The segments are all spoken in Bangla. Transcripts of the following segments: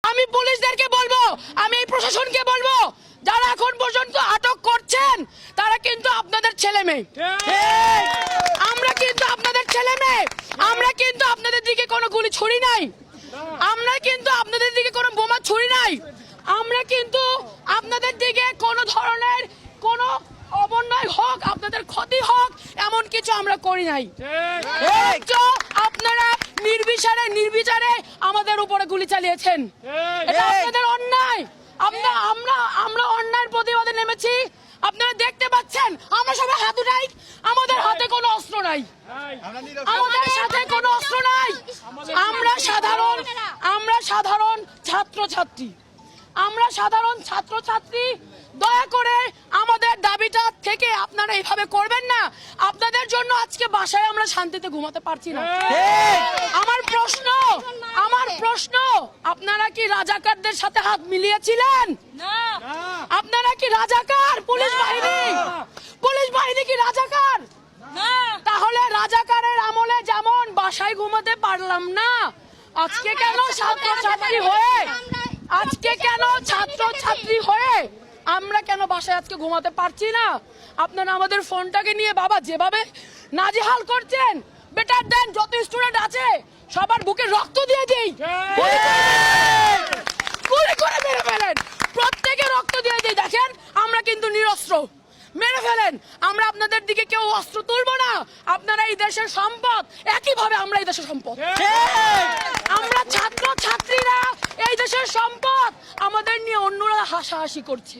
আমি পুলিশদেরকে বলবো, আমি এই প্রশাসনকে বলবো, যারা এখন পর্যন্ত আটক করছেন তারা কিন্তু আপনাদের ছেলে মেয়ে। আমরা কিন্তু আপনাদের ছেলে মেয়ে, আমরা কিন্তু আপনাদের দিকে কোনো গুলি ছুরি নাই, আমরা কিন্তু আপনাদের দিকে কোনো বোমা ছুরি নাই, আমরা কিন্তু আপনাদের দিকে কোনো ধরনের কোনো অবন্যায় হোক, আপনাদের ক্ষতি হোক, এমন কিছু আমরা করি নাই। আপনারা নির্বিচারে আমাদের উপরে গুলি চালিয়েছেন, এটা আপনাদের অন্যায়। আমরা অন্যায়ের প্রতিবাদে নেমেছি, আপনারা দেখতে পাচ্ছেন আমরা সবাই হাত উঠাই, আমাদের হাতে কোনো অস্ত্র নাই, আমাদের সাথে কোনো অস্ত্র নাই। আমরা সাধারণ ছাত্রছাত্রী, দয়া করে আমাদের দাবিটা থেকে আপনারা এইভাবে করবেন না। আপনাদের জন্য আজকে বাসায় আমরা শান্তিতে ঘুমাতে পারছি না। আমার প্রশ্ন, আপনারা কি রাজাকারদের সাথে হাত মিলিয়েছিলেন? আপনারা কি রাজাকার? পুলিশ বাহিনী কি রাজাকার? তাহলে রাজাকারের আমলে যেমন বাসায় ঘুমাতে পারলাম না, আজকে কেন ছাত্রছাত্রী হয়ে আমরা কেন বাসায় আজকে ঘুমাতে পারছি না? আপনারা আমাদের ফোনটাকে নিয়ে বাবা যেভাবে নাজেহাল করছেন, বেটার দেন যত স্টুডেন্ট আছে সবার বুকে রক্ত দিয়ে দিই, গুলি করে মেরে ফেলেন, প্রত্যেকে রক্ত দিয়ে দিই। দেখেন আমরা কিন্তু নিরস্ত্র, মেরে ফেলেন, আমরা আপনাদের দিকে কেউ অস্ত্র তুলবো না। আপনারা এই দেশের সম্পদ, একইভাবে আমরা এই দেশের সম্পদ, আমরা ছাত্রছাত্রীরা এই দেশের সম্পদ, আমাদের নিয়ে অন্যরা হাসাহাসি করছে।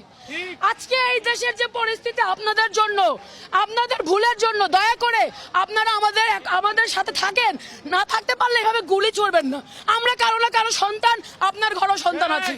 আজকে এই দেশের যে পরিস্থিতি আপনাদের জন্য, আপনাদের ভুলের জন্য, দয়া করে আপনারা আমাদের সাথে থাকেন, না থাকতে পারলে এভাবে গুলি চলবেন না। আমরা কারো না কারো সন্তান, আপনার ঘরও সন্তান আছে।